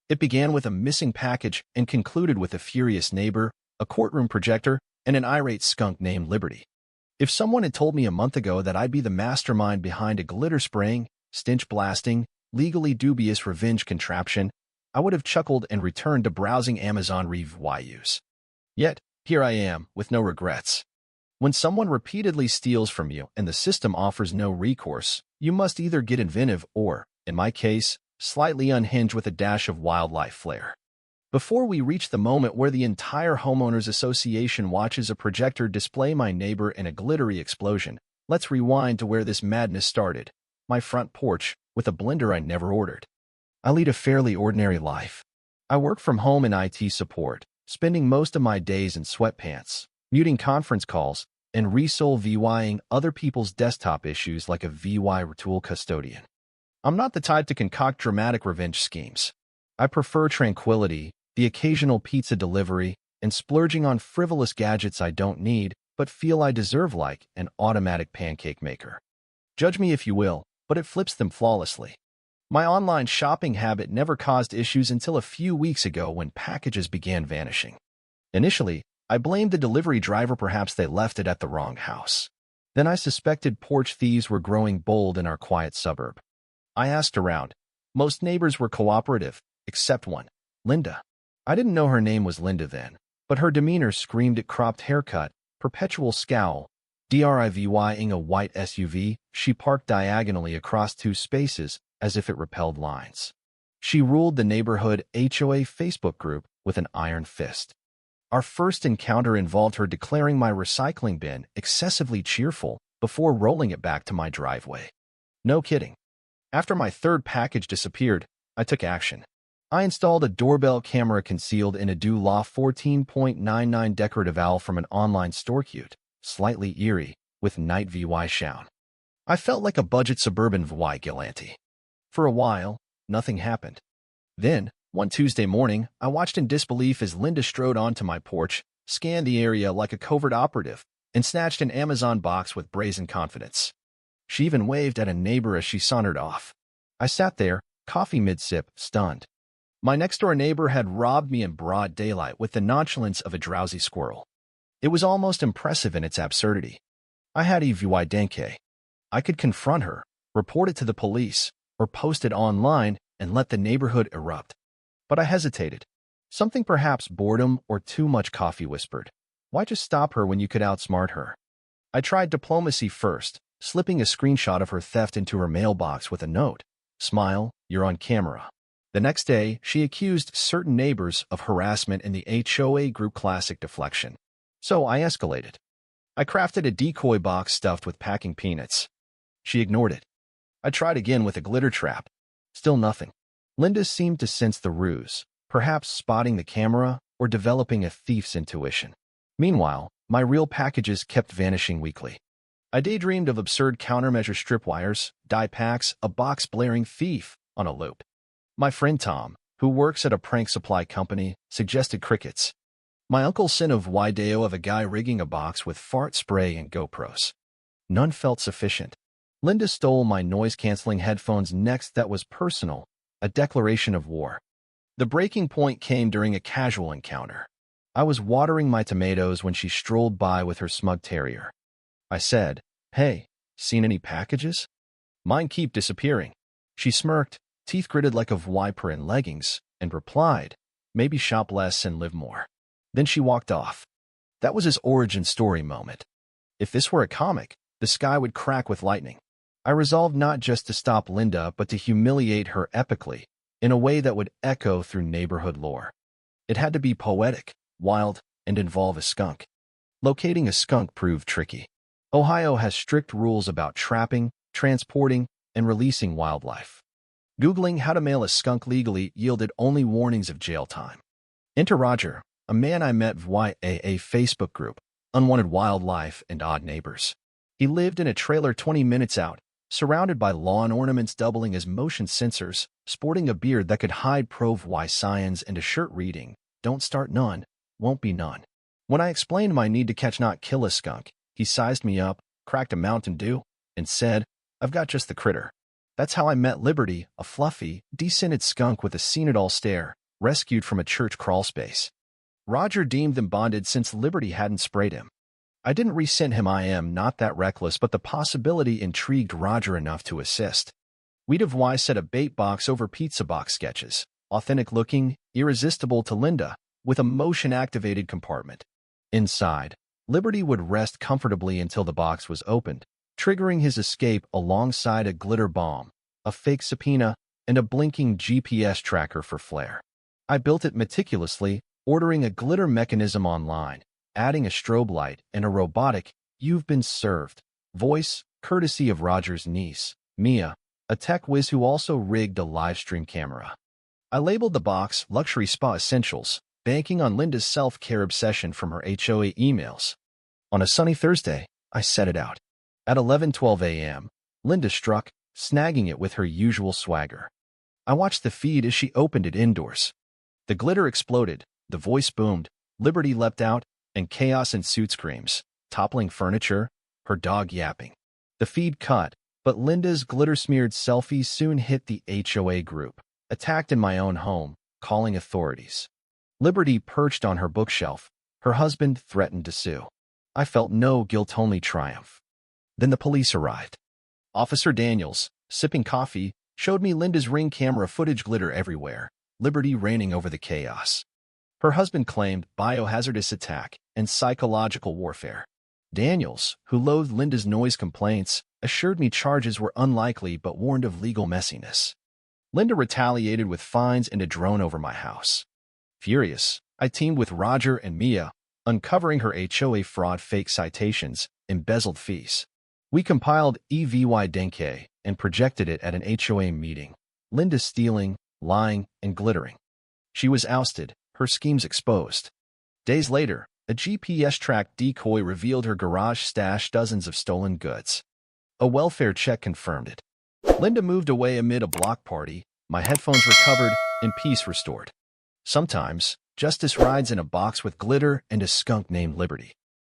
It began with a missing package and concluded with a furious neighbor, a courtroom projector, and an irate skunk named Liberty. If someone had told me a month ago that I'd be the mastermind behind a glitter-spraying, stench-blasting, legally dubious revenge contraption, I would have chuckled and returned to browsing Amazon reviews. Yet, here I am, with no regrets. When someone repeatedly steals from you and the system offers no recourse, you must either get inventive or, in my case, slightly unhinged with a dash of wildlife flair. Before we reach the moment where the entire homeowners association watches a projector display my neighbor in a glittery explosion, let's rewind to where this madness started. My front porch, with a blender I never ordered. I lead a fairly ordinary life. I work from home in IT support, spending most of my days in sweatpants, muting conference calls, and VYing other people's desktop issues like a VY tool custodian. I'm not the type to concoct dramatic revenge schemes. I prefer tranquility, the occasional pizza delivery, and splurging on frivolous gadgets I don't need but feel I deserve, like an automatic pancake maker. Judge me if you will, but it flips them flawlessly. My online shopping habit never caused issues until a few weeks ago when packages began vanishing. Initially, I blamed the delivery driver, perhaps they left it at the wrong house. Then I suspected porch thieves were growing bold in our quiet suburb. I asked around. Most neighbors were cooperative, except one, Linda. I didn't know her name was Linda then, but her demeanor screamed at cropped haircut, perpetual scowl. Driving a white SUV, she parked diagonally across two spaces as if it repelled lines. She ruled the neighborhood HOA Facebook group with an iron fist. Our first encounter involved her declaring my recycling bin excessively cheerful before rolling it back to my driveway. No kidding. After my third package disappeared, I took action. I installed a doorbell camera concealed in a Law 14.99 decorative owl from an online store, cute, slightly eerie, with night VY sound. I felt like a budget suburban vigilante. For a while, nothing happened. Then, one Tuesday morning, I watched in disbelief as Linda strode onto my porch, scanned the area like a covert operative, and snatched an Amazon box with brazen confidence. She even waved at a neighbor as she sauntered off. I sat there, coffee mid-sip, stunned. My next-door neighbor had robbed me in broad daylight with the nonchalance of a drowsy squirrel. It was almost impressive in its absurdity. I had a VY denke. I could confront her, report it to the police, or post it online and let the neighborhood erupt. But I hesitated. Something, perhaps boredom or too much coffee, whispered. Why just stop her when you could outsmart her? I tried diplomacy first, slipping a screenshot of her theft into her mailbox with a note. Smile, you're on camera. The next day, she accused certain neighbors of harassment in the HOA group, classic deflection. So I escalated. I crafted a decoy box stuffed with packing peanuts. She ignored it. I tried again with a glitter trap. Still nothing. Linda seemed to sense the ruse, perhaps spotting the camera or developing a thief's intuition. Meanwhile, my real packages kept vanishing weekly. I daydreamed of absurd countermeasure stripwires, dye packs, a box blaring thief on a loop. My friend Tom, who works at a prank supply company, suggested crickets. My uncle sent a video of a guy rigging a box with fart spray and GoPros. None felt sufficient. Linda stole my noise-canceling headphones next. That was personal, a declaration of war. The breaking point came during a casual encounter. I was watering my tomatoes when she strolled by with her smug terrier. I said, "Hey, seen any packages? Mine keep disappearing." She smirked, teeth gritted like a viper in leggings, and replied, "Maybe shop less and live more." Then she walked off. That was his origin story moment. If this were a comic, the sky would crack with lightning. I resolved not just to stop Linda, but to humiliate her epically, in a way that would echo through neighborhood lore. It had to be poetic, wild, and involve a skunk. Locating a skunk proved tricky. Ohio has strict rules about trapping, transporting, and releasing wildlife. Googling how to mail a skunk legally yielded only warnings of jail time. Enter Roger, a man I met via a Facebook group, Unwanted Wildlife and Odd Neighbors. He lived in a trailer 20 minutes out, surrounded by lawn ornaments doubling as motion sensors, sporting a beard that could hide pro-VY signs and a shirt reading, "Don't start none, won't be none." When I explained my need to catch not kill a skunk, he sized me up, cracked a Mountain Dew, and said, "I've got just the critter." That's how I met Liberty, a fluffy, descented skunk with a seen-it-all stare, rescued from a church crawlspace. Roger deemed them bonded since Liberty hadn't sprayed him. I didn't rescind him. I am not that reckless, but the possibility intrigued Roger enough to assist. We'd have why set a bait box over pizza box sketches, authentic-looking, irresistible to Linda, with a motion-activated compartment. Inside, Liberty would rest comfortably until the box was opened, triggering his escape alongside a glitter bomb, a fake subpoena, and a blinking GPS tracker for flair. I built it meticulously, ordering a glitter mechanism online, adding a strobe light and a robotic, "You've been served" voice, courtesy of Roger's niece, Mia, a tech whiz who also rigged a live stream camera. I labeled the box Luxury Spa Essentials, banking on Linda's self-care obsession from her HOA emails. On a sunny Thursday, I set it out. At 11:12 a.m., Linda struck, snagging it with her usual swagger. I watched the feed as she opened it indoors. The glitter exploded, the voice boomed, Liberty leapt out, and chaos ensued. Screams, toppling furniture, her dog yapping. The feed cut, but Linda's glitter-smeared selfies soon hit the HOA group, attacked in my own home, calling authorities. Liberty perched on her bookshelf. Her husband threatened to sue. I felt no guilt, only triumph. Then the police arrived. Officer Daniels, sipping coffee, showed me Linda's Ring camera footage, glitter everywhere, Liberty reigning over the chaos. Her husband claimed biohazardous attack and psychological warfare. Daniels, who loathed Linda's noise complaints, assured me charges were unlikely but warned of legal messiness. Linda retaliated with fines and a drone over my house. Furious, I teamed with Roger and Mia, uncovering her HOA fraud, fake citations, embezzled fees. We compiled EVY Denke and projected it at an HOA meeting. Linda stealing, lying, and glittering. She was ousted, her schemes exposed. Days later, a GPS-tracked decoy revealed her garage stashed dozens of stolen goods. A welfare check confirmed it. Linda moved away amid a block party, my headphones recovered, and peace restored. Sometimes, justice rides in a box with glitter and a skunk named Liberty.